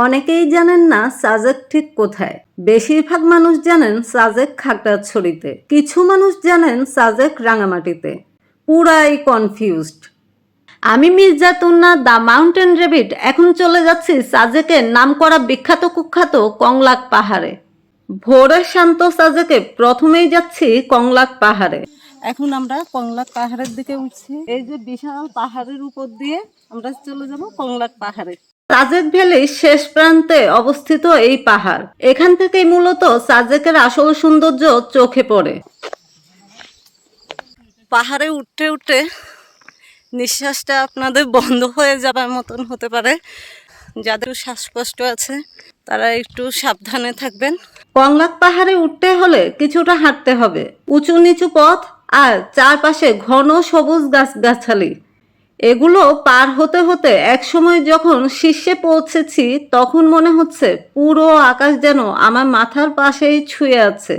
অনেকেই জানেন না সাজেক ঠিক কোথায়। বেশিরভাগ মানুষ জানেন সাজেক খাগড়াছড়িতে, কিছু মানুষ জানেন সাজেক রাঙামাটিতে। পুরাই কনফিউজড। আমি মির্জাতুন্না দ্য মাউন্টেন রেবিট এখন চলে যাচ্ছি সাজেকের নামকরা বিখ্যাত কুখ্যাত কংলাক পাহাড়ে। ভোরের শান্ত সাজেকে প্রথমেই যাচ্ছি কংলাক পাহাড়ে। এখন আমরা কংলাক পাহাড়ের দিকে উঠছি। এই যে বিশাল পাহাড়ের উপর দিয়ে আমরা চলে যাব কংলাক পাহাড়ে। সাজেক ভ্যালির শেষ প্রান্তে অবস্থিত এই পাহাড়। এখান থেকেই মূলত সাজেকের আসল সৌন্দর্য চোখে পড়ে। পাহাড়ে উঠতে উঠতে নিঃশ্বাসটা আপনাদের বন্ধ হয়ে যাবার মতন হতে পারে। যাদের শ্বাসকষ্ট আছে তারা একটু সাবধানে থাকবেন। কংলাক পাহাড়ে উঠতে হলে কিছুটা হাঁটতে হবে, উঁচু নিচু পথ আর চারপাশে ঘন সবুজ গাছগাছালি। এগুলো পার হতে হতে একসময় যখন শীর্ষে পৌঁছেছি তখন মনে হচ্ছে পুরো আকাশ যেন আমার মাথার পাশেই ছুঁয়ে আছে।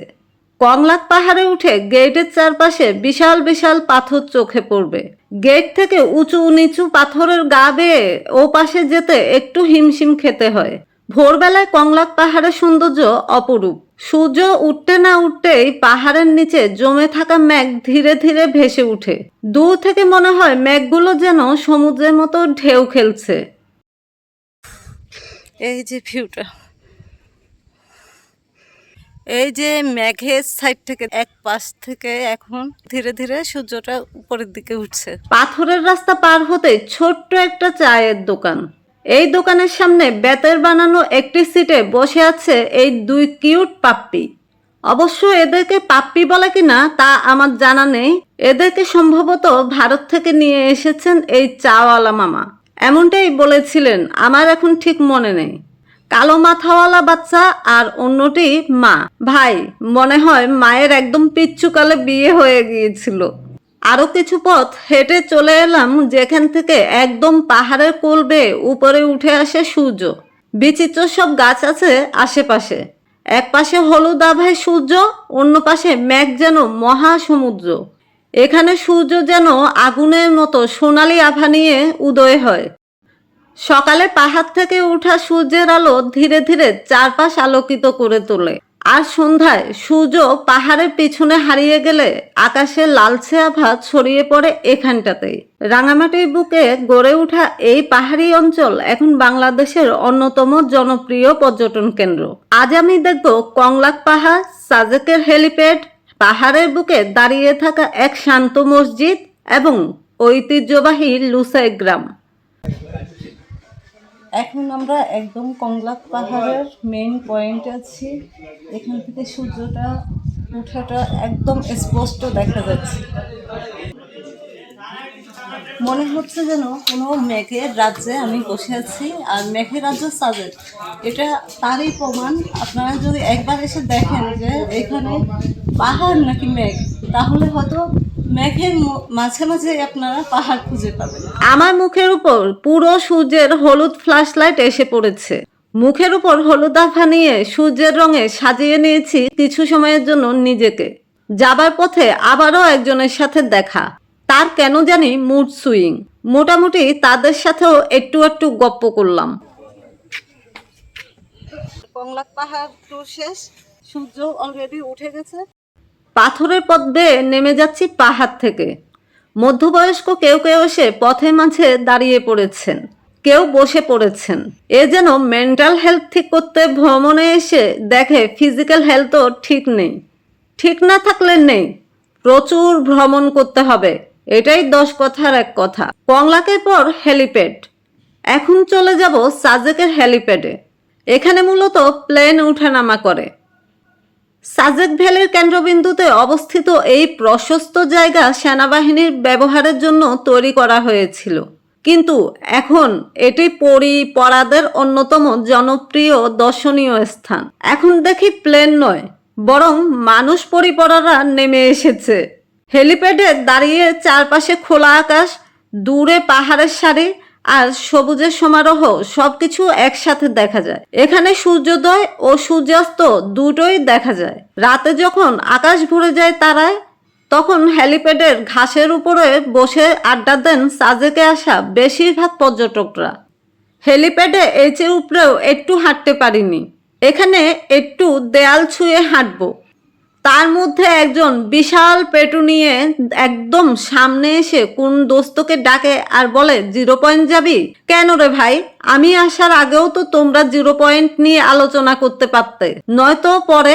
কংলাক পাহাড়ে উঠে গেটের চারপাশে বিশাল বিশাল পাথর চোখে পড়বে। গেট থেকে উঁচু নিচু পাথরের গা বেয়ে ও পাশে যেতে একটু হিমশিম খেতে হয়। ভোরবেলায় কংলাক পাহাড়ের সৌন্দর্য অপরূপ। সূর্য উঠতে না উঠতেই পাহাড়ের নিচে জমে থাকা মেঘ ধীরে ধীরে ভেসে উঠে। দূর থেকে মনে হয় মেঘগুলো যেন সমুদ্রের মতো ঢেউ খেলছে। এই যে ভিউটা, এই যে মেঘের সাইড থেকে এক পাশ থেকে এখন ধীরে ধীরে সূর্যটা উপরের দিকে উঠছে। পাথরের রাস্তা পার হতে ছোট্ট একটা চায়ের দোকান। এই দোকানের সামনে বেতের বানানো একটি সিটে বসে আছে এই দুই কিউট পাপ্পি। অবশ্য এদেরকে পাপ্পি বলে কিনা তা আমার জানা নেই। এদেরকে সম্ভবত ভারত থেকে নিয়ে এসেছেন এই চাওয়ালা মামা, এমনটাই বলেছিলেন, আমার এখন ঠিক মনে নেই। কালো মাথাওয়ালা বাচ্চা আর অন্যটি মা ভাই। মনে হয় মায়ের একদম পিচ্চুকালে বিয়ে হয়ে গিয়েছিল। আরো কিছু পথ হেঁটে চলে এলাম যেখান থেকে একদম পাহাড়ের কোল বেয়ে উপরে উঠে আসে সূর্য। বিচিত্র সব গাছ আছে আশেপাশে। এক পাশে হলুদ আভায় সূর্য, অন্য পাশে মেঘ যেন মহাসমুদ্র। এখানে সূর্য যেন আগুনের মতো সোনালি আভা নিয়ে উদয় হয়। সকালে পাহাড় থেকে ওঠা সূর্যের আলো ধীরে ধীরে চারপাশ আলোকিত করে তোলে। আর সন্ধ্যায় সূর্য পাহাড়ের পিছনে হারিয়ে গেলে আকাশে লালচে আভা ছড়িয়ে পড়ে এখানটাতেই। রাঙামাটির বুকে গড়ে ওঠা এই পাহাড়ি অঞ্চল এখন বাংলাদেশের অন্যতম জনপ্রিয় পর্যটন কেন্দ্র। আজ আমি দেখব কংলাক পাহাড়, সাজেকের হেলিপ্যাড, পাহাড়ের বুকে দাঁড়িয়ে থাকা এক শান্ত মসজিদ এবং ঐতিহ্যবাহী লুসাই গ্রাম। এখন আমরা একদম কংলাক পাহাড়ের মেইন পয়েন্টে আছি। এখান থেকে সূর্যটা ওঠাটা একদম স্পষ্ট দেখা যাচ্ছে। মনে হচ্ছে যেন কোনো মেঘের রাজ্যে আমি বসে আছি। আর মেঘের রাজ্য সাজেক, এটা তারই প্রমাণ। আপনারা যদি একবার এসে দেখেন যে এখানে পাহাড় নাকি মেঘ, তাহলে হয়তো মেঘের মাঝে মাঝে আপনারা পাহাড় খুঁজে পাবেন। আমার মুখের উপর পুরো সূর্যের হলুদ ফ্ল্যাশ লাইট এসে পড়েছে। মুখের উপর হলুদ আভা নিয়ে সূর্যের রঙে সাজিয়ে নিয়েছি কিছু সময়ের জন্য নিজেকে। যাবার পথে আবারও একজনের সাথে দেখা। তার কেন জানি মুড সুইং। মোটামুটি তাদের সাথেও একটু একটু গপ্প করলাম। কংলাক পাহাড় ট্যুর শেষ, সূর্য অলরেডি উঠে গেছে। পাথরের পথ বেয়ে নেমে যাচ্ছি পাহাড় থেকে। মধ্যবয়স্ক কেউ কেউ এসে পথের মাঝে দাঁড়িয়ে পড়েছেন, কেউ বসে পড়েছেন। এ যেন মেন্টাল হেলথ ঠিক করতে ভ্রমণে এসে দেখে ফিজিক্যাল হেলথও ঠিক নেই। ঠিক না থাকলে নেই, প্রচুর ভ্রমণ করতে হবে, এটাই 10 কথার এক কথা। কংলাকের পর হেলিপ্যাড। এখন চলে যাব সাজেকের হেলিপ্যাডে। এখানে মূলত প্লেন ওঠানামা করে। সাজেক ভ্যালির কেন্দ্রবিন্দুতে অবস্থিত এই প্রশস্ত জায়গা সেনাবাহিনীর ব্যবহারের জন্য তৈরি করা হয়েছিল, কিন্তু এখন এটি পরিপরাদের অন্যতম জনপ্রিয় দর্শনীয় স্থান। এখন দেখি প্লেন নয়, বরং মানুষ পরিপরারা নেমে এসেছে। হেলিপ্যাডে দাঁড়িয়ে চারপাশে খোলা আকাশ, দূরে পাহাড়ের সারি আর সবুজের সমারোহ সবকিছু একসাথে দেখা যায়। এখানে সূর্যোদয় ও সূর্যাস্ত দুটোই দেখা যায়। রাতে যখন আকাশ ভরে যায় তারায়, তখন হেলিপ্যাডের ঘাসের উপরে বসে আড্ডা দেন সাজেকে আসা বেশিরভাগ পর্যটকরা। হেলিপ্যাডে এচের উপরেও একটু হাঁটতে পারিনি। এখানে একটু দেয়াল ছুঁয়ে হাঁটবো, তার মধ্যে একজন বিশাল পেটু নিয়ে একদম সামনে এসে কোন দোস্তকে ডাকে আর বলে 0 পয়েন্ট যাবি কেন রে ভাই? আমি আসার আগেও তো তোমরা 0 পয়েন্ট নিয়ে আলোচনা করতে পারতে, নয়তো পরে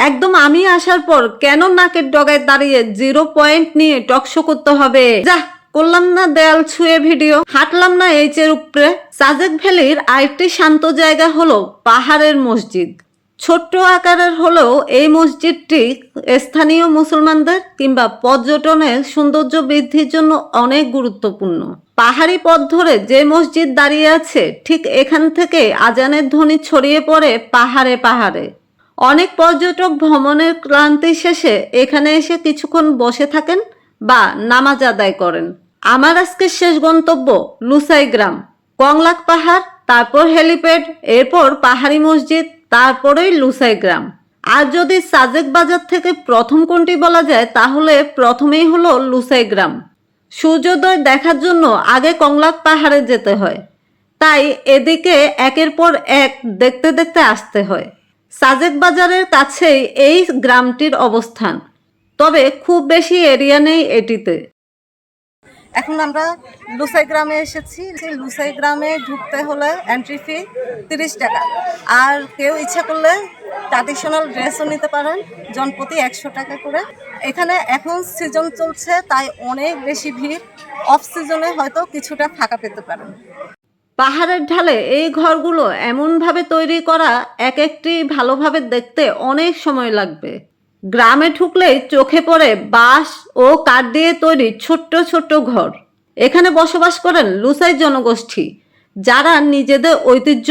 একদম আমি আসার পর কেন নাকের ডগায় দাঁড়িয়ে 0 পয়েন্ট নিয়ে টকশো করতে হবে? যা, করলাম না দেয়াল ছুঁয়ে ভিডিও, হাঁটলাম না এইচের উপরে। সাজেক ভ্যালির আরেকটি শান্ত জায়গা হলো পাহাড়ের মসজিদ। ছোট্ট আকারের হলেও এই মসজিদটি স্থানীয় মুসলমানদের কিংবা পর্যটনের সৌন্দর্য বৃদ্ধির জন্য অনেক গুরুত্বপূর্ণ। পাহাড়ি পথ ধরে যে মসজিদ দাঁড়িয়ে আছে ঠিক এখান থেকে আজানের ধ্বনি ছড়িয়ে পড়ে পাহাড়ে পাহাড়ে। অনেক পর্যটক ভ্রমণের ক্লান্তি শেষে এখানে এসে কিছুক্ষণ বসে থাকেন বা নামাজ আদায় করেন। আমার আজকের শেষ গন্তব্য লুসাই গ্রাম। কংলাক পাহাড়, তারপর হেলিপ্যাড, এরপর পাহাড়ি মসজিদ, তারপরেই লুসাই গ্রাম। আর যদি সাজেক বাজার থেকে প্রথম কোনটি বলা যায় তাহলে প্রথমেই হলো লুসাই গ্রাম। সূর্যোদয় দেখার জন্য আগে কংলাক পাহাড়ে যেতে হয়, তাই এদিকে একের পর এক দেখতে দেখতে আসতে হয়। সাজেক বাজারের কাছেই এই গ্রামটির অবস্থান, তবে খুব বেশি এরিয়া নেই এটিতে। এখন আমরা লুসাই গ্রামে এসেছি। লুসাই গ্রামে ঢুকতে হলে এন্ট্রি ফি 30 টাকা, আর কেউ ইচ্ছা করলে ট্র্যাডিশনাল ড্রেসও নিতে পারেন, জনপ্রতি 100 টাকা করে। এখানে এখন সিজন চলছে তাই অনেক বেশি ভিড়, অফ সিজনে হয়তো কিছুটা ফাঁকা পেতে পারেন। পাহাড়ের ঢালে এই ঘরগুলো এমনভাবে তৈরি করা, এক একটি ভালোভাবে দেখতে অনেক সময় লাগবে। গ্রামে ঢুকলেই চোখে পড়ে বাঁশ ও কাঠ দিয়ে তৈরি ছোট্ট ছোট্ট ঘর। এখানে বসবাস করেন লুসাই জনগোষ্ঠী, যারা নিজেদের ঐতিহ্য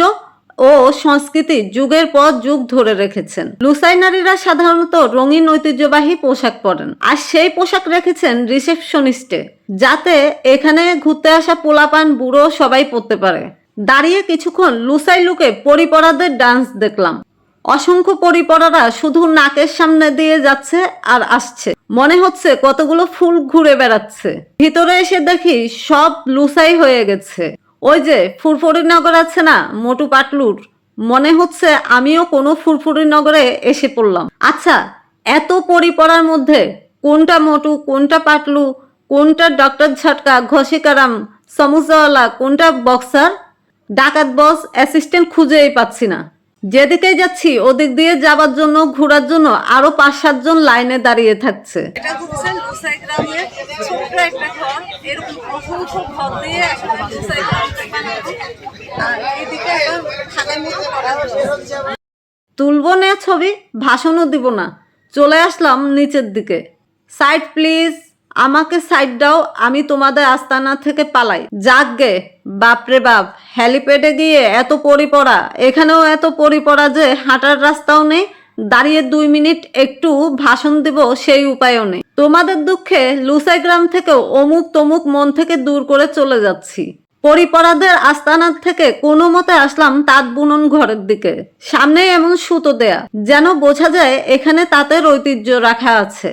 ও সংস্কৃতি যুগের পর যুগ ধরে রেখেছেন। লুসাই নারীরা সাধারণত রঙিন ঐতিহ্যবাহী পোশাক পরেন, আর সেই পোশাক রেখেছেন রিসেপশনিস্টে, যাতে এখানে ঘুরতে আসা পোলাপান বুড়ো সবাই পরতে পারে। দাঁড়িয়ে কিছুক্ষণ লুসাই লুকে পরিপরাদের ডান্স দেখলাম। অসংখ্য পরিপরারা শুধু নাকের সামনে দিয়ে যাচ্ছে আর আসছে, মনে হচ্ছে কতগুলো ফুল ঘুরে বেড়াচ্ছে। ভিতরে এসে দেখি সব লুসাই হয়ে গেছে। ওই যে ফুরফুরি নগর আছে না মোটু পাটলুর, মনে হচ্ছে আমিও কোনো ফুরফুরি নগরে এসে পড়লাম। আচ্ছা, এত পরিপরার মধ্যে কোনটা মোটু, কোনটা পাটলু, কোনটা ডক্টর ঝটকা, ঘষিকারাম, সমুসাওয়ালা, কোনটা বক্সার, ডাকাত বস, অ্যাসিস্ট্যান্ট খুঁজেই পাচ্ছি না। যেদিকে যাচ্ছি ওদিক দিয়ে যাবার জন্য, ঘোরার জন্য আরো 5-7 জন লাইনে দাঁড়িয়ে থাকছে। এটা হচ্ছে লুসাই গ্রামের ছোট্ট একটা ঘর, এরকম অসংখ্য ঘর দিয়ে আসলে লুসাই গ্রামকে বানানো। আর এইদিকে থাকার মতো করা হয়েছে। তুলবো না ছবি, ভাষণও দিব না, চলে আসলাম নিচের দিকে। সাইড প্লিজ, আমাকে সাইড দাও, আমি তোমাদের আস্তানা থেকে পালাই। যাক গে, বাপরে বাপ, হেলিপ্যাডে গিয়ে এত পরিপড়া, এখানেও এত পরিপড়া যে হাঁটার রাস্তাও নেই, দাঁড়িয়ে 2 মিনিট একটু ভাষণ দিব সেই উপায়ও নেই। তোমাদের দুঃখে লুসাই গ্রাম থেকেও অমুক তমুক মন থেকে দূর করে চলে যাচ্ছি। পরিপরাদের আস্তানার থেকে কোনো মতে আসলাম তাঁত বুনন ঘরের দিকে। সামনে এমন সুতো দেয়া, যেন বোঝা যায় এখানে তাঁতের ঐতিহ্য রাখা আছে।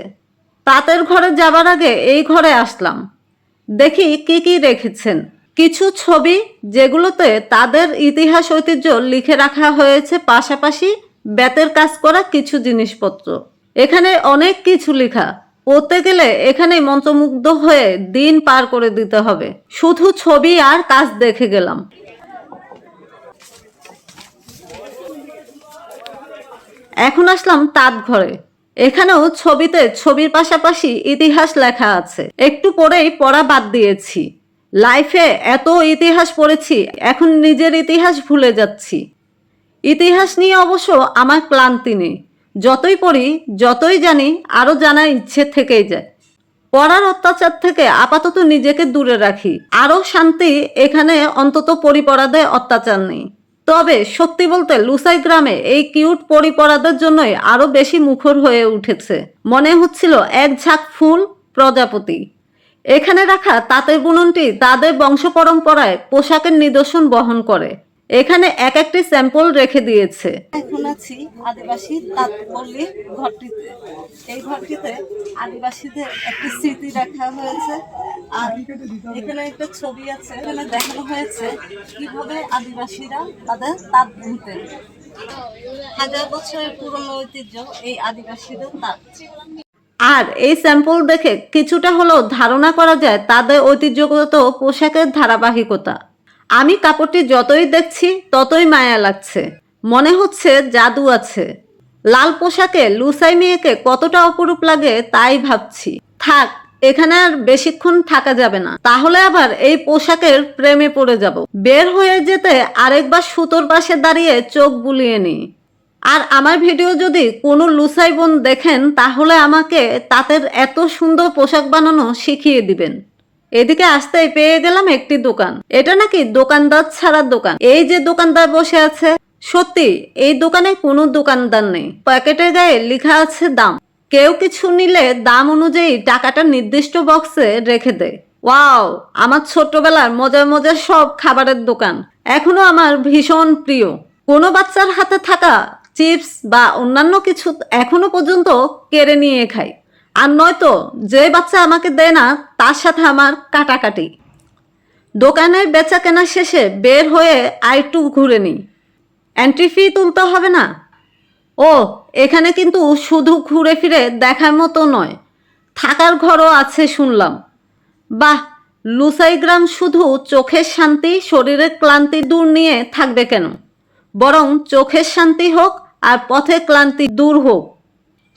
তাঁতের ঘরে যাবার আগে এই ঘরে আসলাম, দেখি কি কি রেখেছেন। কিছু ছবি যেগুলোতে তাদের ইতিহাস ঐতিহ্য লিখে রাখা হয়েছে, পাশাপাশি বেতের কাজ করা কিছু জিনিসপত্র। এখানে অনেক কিছু লেখা, পড়তে গেলে এখানে মন্ত্রমুগ্ধ হয়ে দিন পার করে দিতে হবে। শুধু ছবি আর কাজ দেখে গেলাম। এখন আসলাম তাঁত ঘরে। এখানেও ছবিতে ছবির পাশাপাশি ইতিহাস লেখা আছে। একটু পরেই পড়া বাদ দিয়েছি। লাইফে এত ইতিহাস পড়েছি, এখন নিজের ইতিহাস ভুলে যাচ্ছি। ইতিহাস নিয়ে অবশ্য আমার ক্লান্তি নেই, যতই পড়ি যতই জানি আরও জানার ইচ্ছে থেকেই যায়। পড়ার অত্যাচার থেকে আপাতত নিজেকে দূরে রাখি, আরও শান্তি এখানে, অন্তত পরিপরাদের অত্যাচার নেই। তবে সত্যি বলতে লুসাই গ্রামে এই কিউট পরিপরাদের জন্যই আরো বেশি মুখর হয়ে উঠেছে। মনে হচ্ছিল এক ঝাঁক ফুল প্রজাপতি। এখানে রাখা তাঁতের বুননটি তাদের বংশ পরম্পরায় পোশাকের নিদর্শন বহন করে। এখানে এক একটি স্যাম্পল রেখে দিয়েছে। এখন আছি আদিবাসী তাঁতপল্লী ঘরটিতে। এই ঘরটিতে আদিবাসীদের একটি স্মৃতি রাখা হয়েছে, আর এখানে একটা ছবি আছে। এখানে দেখানো হয়েছে কিভাবে আদিবাসীরা তাদের তাঁত বুনতেন। হাজার বছরের পুরনো ঐতিহ্য এই আদিবাসীদের তাঁত। আর এই স্যাম্পল দেখে কিছুটা হলেও ধারণা করা যায় তাদের ঐতিহ্যগত পোশাকের ধারাবাহিকতা। আমি কাপড়টি যতই দেখছি ততই মায়া লাগছে, মনে হচ্ছে জাদু আছে। লাল পোশাকে লুসাই মেয়েকে কতটা অপরূপ লাগে তাই ভাবছি। থাক, এখানে আর বেশিক্ষণ থাকা যাবে না, তাহলে আবার এই পোশাকের প্রেমে পড়ে যাব। বের হয়ে যেতে আরেকবার সুতোর পাশে দাঁড়িয়ে চোখ বুলিয়ে নিই। আর আমার ভিডিও যদি কোনো লুসাই বোন দেখেন তাহলে আমাকে তাদের এত সুন্দর পোশাক বানানো শিখিয়ে দিবেন। এদিকে আসতেই পেয়ে গেলাম একটি দোকান। এটা নাকি দোকানদার ছাড়া দোকান। এই যে দোকানদার বসে আছে, সত্যি এই দোকানে কোনো দোকানদার নেই। প্যাকেটের গায়ে লেখা আছে দাম। কেউ কিছু নিলে দাম অনুযায়ী টাকাটা নির্দিষ্ট বক্সে রেখে দেয়। ওয়াও, আমার ছোট্টবেলার মজার মজার সব খাবারের দোকান এখনো আমার ভীষণ প্রিয়। কোনো বাচ্চার হাতে থাকা চিপস বা অন্যান্য কিছু এখনো পর্যন্ত কেড়ে নিয়ে খাই, আর নয়তো যে বাচ্চা আমাকে দেয় না তার সাথে আমার কাটাকাটি। দোকানের বেচা কেনা শেষে বের হয়ে আরেকটু ঘুরে নিই। এন্ট্রি ফি তুলতে হবে না। ও, এখানে কিন্তু শুধু ঘুরে ফিরে দেখার মতো নয়, থাকার ঘরও আছে শুনলাম। বাহ, লুসাই গ্রাম শুধু চোখের শান্তি শরীরের ক্লান্তি দূর নিয়ে থাকবে কেন, বরং চোখের শান্তি হোক আর পথে ক্লান্তি দূর হোক।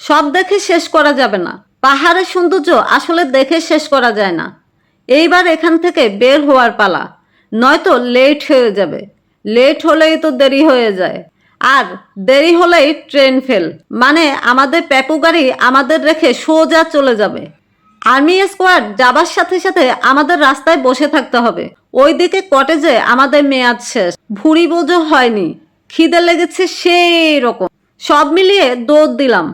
সব দেখে শেষ করা যাবে না। পাহাড়ের সৌন্দর্য আসলে দেখে শেষ করা যায় না। এইবার এখান থেকে বের হওয়ার পালা, নয়তো লেট হয়ে যাবে। লেট হলেই তো দেরি হয়ে যায়, আর দেরি হলেই ট্রেন ফেল, মানে আমাদের প্যাপু গাড়ি আমাদের রেখে সোজা চলে যাবে। আর্মি স্কোয়াড যাবার সাথে সাথে আমাদের রাস্তায় বসে থাকতে হবে। ওইদিকে কটেজে আমাদের মেয়াদ শেষ, ভুঁড়ি বোঝো হয়নি, খিদে লেগেছে সেই রকম। সব মিলিয়ে দৌড় দিলাম।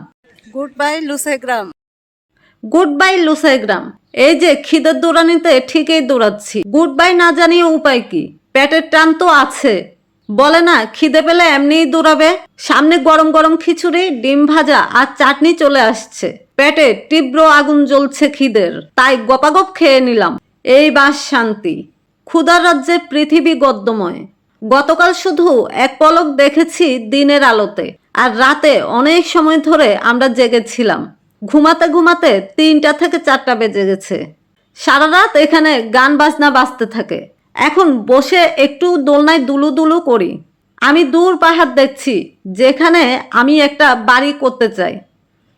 গুড বাই লুসাই গ্রাম। গুড বাই লুসাই গ্রাম। এই যে খিদের দৌড়ানিতে ঠিকই দৌড়াচ্ছি, গুড বাই না জানিয়ে উপায় কি? পেটের টান তো আছে, বলে না খিদে পেলে এমনিই দৌড়াবে। সামনে গরম গরম খিচুড়ি, ডিম ভাজা আর চাটনি চলে আসছে। পেটে তীব্র আগুন জ্বলছে খিদের, তাই গপাগপ খেয়ে নিলাম। এই বাস শান্তি। ক্ষুধার রাজ্যে পৃথিবী গদ্যময়। গতকাল শুধু এক পলক দেখেছি দিনের আলোতে, আর রাতে অনেক সময় ধরে আমরা জেগেছিলাম। ঘুমাতে ঘুমাতে 3টা থেকে 4টা বেজে গেছে। সারা রাত এখানে গান বাজনা বাজতে থাকে। এখন বসে একটু দোলনায় দুলু দুলু করি। আমি দূর পাহাড় দেখছি, যেখানে আমি একটা বাড়ি করতে চাই।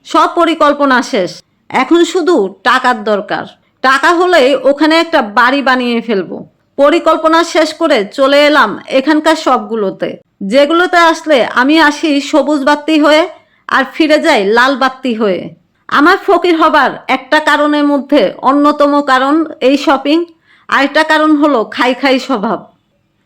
সব পরিকল্পনা শেষ, এখন শুধু টাকার দরকার। টাকা হলেই ওখানে একটা বাড়ি বানিয়ে ফেলবো। পরিকল্পনা শেষ করে চলে এলাম এখানকার সবগুলোতে, যেগুলোতে আসলে আমি আসি সবুজ বাতি হয়ে আর ফিরে যাই লাল বাতি হয়ে। আমার ফকির হবার একটা কারণের মধ্যে অন্যতম কারণ এই শপিং, আরেকটা কারণ হলো খাই খাই স্বভাব।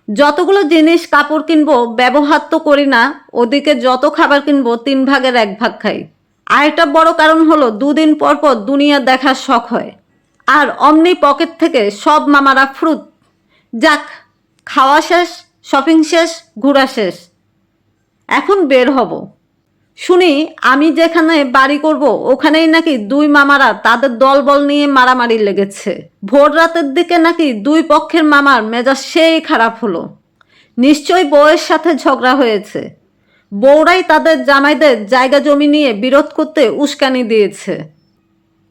যতগুলো জিনিস কাপড় কিনবো ব্যবহার তো করি না, ওদিকে যত খাবার কিনবো 3 ভাগের 1 ভাগ খাই। আরেকটা বড় কারণ হলো 2 দিন পর পর দুনিয়া দেখার শখ হয়, আর অমনি পকেট থেকে সব মামারা ফ্রুত। যাক, খাওয়া শেষ, শপিং শেষ, ঘোরা শেষ, এখন বের হব। শুনি আমি যেখানে বাড়ি করব ওখানেই নাকি 2 মামারা তাদের দলবল নিয়ে মারামারি লেগেছে। ভোর রাতের দিকে নাকি 2 পক্ষের মামার মেজাজ সেই খারাপ হলো। নিশ্চয়ই বউয়ের সাথে ঝগড়া হয়েছে। বউরাই তাদের জামাইদের জায়গা জমি নিয়ে বিরোধ করতে উস্কানি দিয়েছে।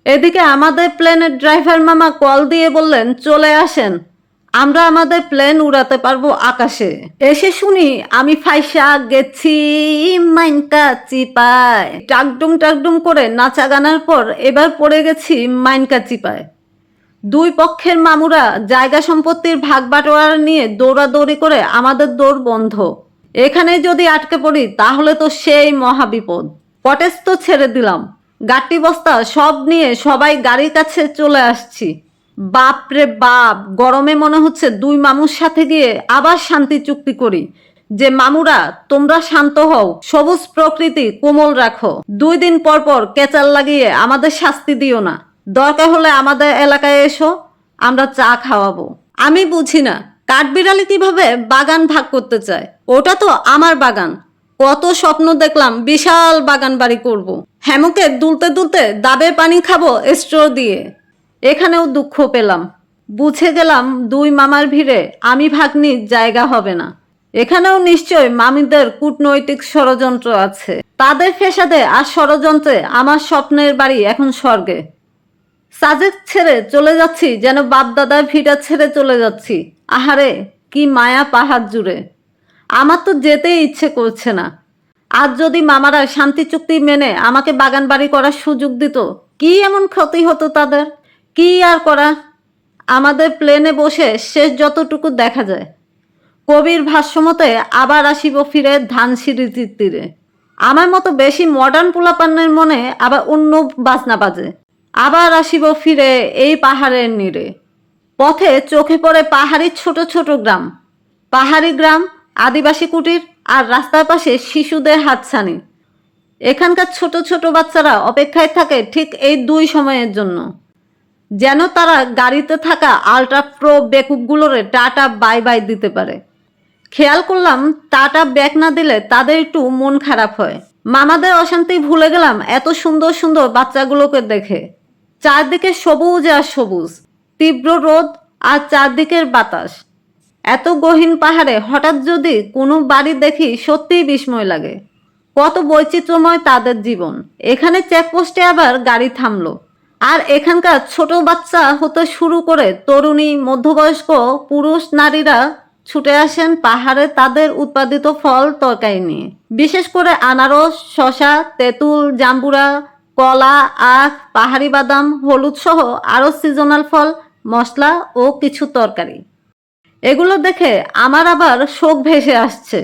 এদিকে আমাদের প্লেনের ড্রাইভার মামা কল দিয়ে বললেন চলে আসেন, আমরা আমাদের প্লেন উড়াতে পারবো আকাশে। এসে শুনি আমি ফাইসা গেছি মাইনকা চিপায়। টাকডুম টাকডুম করে নাচা গানার পর এবার পড়ে গেছি মাইনকা চিপায়। 2 পক্ষের মামুরা জায়গা সম্পত্তির ভাগ বাটোয়ারা নিয়ে দৌড়াদৌড়ি করে আমাদের দৌড় বন্ধ। এখানে যদি আটকে পড়ি তাহলে তো সেই মহাবিপদ। কটেজ তো ছেড়ে দিলাম, গাটি বস্তা সব নিয়ে সবাই গাড়ির কাছে চলে আসছি। বাপ রে বাপ, গরমে মনে হচ্ছে 2 মামুর সাথে গিয়ে আবার শান্তি চুক্তি করি যে মামুরা তোমরা শান্ত হও, সবুজ প্রকৃতি কোমল রাখো, 2 দিন পর পর কেচাল লাগিয়ে আমাদের শাস্তি দিও না। দরকার হলে আমাদের এলাকায় এসো, আমরা চা খাওয়াবো। আমি বুঝি না কাঠবিড়ালি কিভাবে বাগান ভাগ করতে চায়, ওটা তো আমার বাগান। কত স্বপ্ন দেখলাম বিশাল বাগান বাড়ি করব। হ্যামকে দুলতে দুলতে ডাবের পানি খাবো স্ট্র দিয়ে। এখানেও দুঃখ পেলাম। বুঝে গেলাম দুই মামার ভিড়ে আমি ভাগ্নির জায়গা হবে না। এখানেও নিশ্চয় মামিদের কূটনৈতিক ষড়যন্ত্র আছে। তাদের ফেসাদে আর ষড়যন্ত্রে আমার স্বপ্নের বাড়ি এখন স্বর্গে। সাজেক ছেড়ে চলে যাচ্ছি যেন বাপদাদার ভিটা ছেড়ে চলে যাচ্ছি। আহারে কি মায়া পাহাড় জুড়ে। আমার তো যেতেই ইচ্ছে করছে না। আজ যদি মামারা শান্তি চুক্তি মেনে আমাকে বাগান বাড়ি করার সুযোগ দিত, কি এমন ক্ষতি হতো তাদের? কি আর করা, আমাদের প্লেনে বসে শেষ যতটুকু দেখা যায়। কবির ভাষ্যমতে আবার আসিব ফিরে ধানসিঁড়ির তীরে। আমার মতো বেশি মডার্ন পোলাপানের মনে আবার অন্য বাজনা বাজে। আবার আসিব ফিরে এই পাহাড়ের নীড়ে। পথে চোখে পড়ে পাহাড়ি ছোট ছোট গ্রাম, পাহাড়ি গ্রাম, আদিবাসী কুটির আর রাস্তার পাশে শিশুদের হাতছানি। এখানকার ছোট ছোট বাচ্চারা অপেক্ষায় থাকে ঠিক এই দুই সময়ের জন্য, যেন তারা গাড়িতে থাকা আলট্রা প্রো বেকুবগুলোরে টাটা বাই বাই দিতে পারে। খেয়াল করলাম টাটা ব্যাক না দিলে তাদের একটু মন খারাপ হয়। মামাদের অশান্তি ভুলে গেলাম এত সুন্দর সুন্দর বাচ্চাগুলোকে দেখে। চারদিকে সবুজ আর সবুজ, তীব্র রোদ আর চারদিকের বাতাস। এত গহীন পাহাড়ে হঠাৎ যদি কোনো বাড়ি দেখি সত্যিই বিস্ময় লাগে। কত বৈচিত্র্যময় তাদের জীবন। এখানে চেকপোস্টে আবার গাড়ি থামলো, আর এখানকার ছোট বাচ্চা হতে শুরু করে তরুণী, মধ্যবয়স্ক, পুরুষ, নারীরা ছুটে আসেন পাহাড়ে তাদের উৎপাদিত ফল তরকারি নিয়ে। বিশেষ করে আনারস, শশা, তেঁতুল, জাম্বুরা, কলা, আখ, পাহাড়ি বাদাম, হলুদ সহ আরও সিজনাল ফল, মশলা ও কিছু তরকারি। এগুলো দেখে আমার আবার শোক ভেসে আসছে।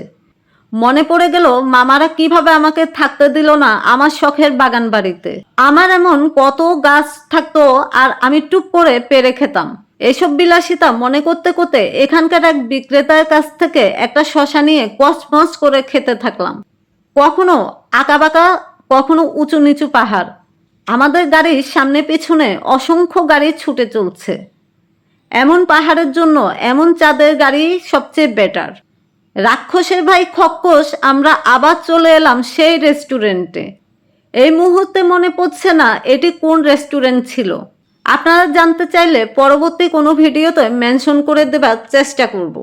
মনে পড়ে গেল মামারা কিভাবে আমাকে থাকতে দিল না আমার শখের বাগান বাড়িতে। আমার এমন কত গাছ থাকতো আর আমি টুপ করে পেরে খেতাম। এসব বিলাসিতা মনে করতে করতে এখানকার এক বিক্রেতার কাছ থেকে একটা শশা নিয়ে কচমচ করে খেতে থাকলাম। কখনো আঁকাবাঁকা, কখনো উঁচু নিচু পাহাড়। আমাদের গাড়ির সামনে পেছনে অসংখ্য গাড়ি ছুটে চলছে। এমন পাহাড়ের জন্য এমন চাঁদের গাড়ি সবচেয়ে বেটার। রাক্ষসের ভাই খক্কস আমরা আবার চলে এলাম সেই রেস্টুরেন্টে। এই মুহূর্তে মনে পড়ছে না এটি কোন রেস্টুরেন্ট ছিল। আপনারা জানতে চাইলে পরবর্তী কোনো ভিডিওতে মেনশন করে দেবার চেষ্টা করব।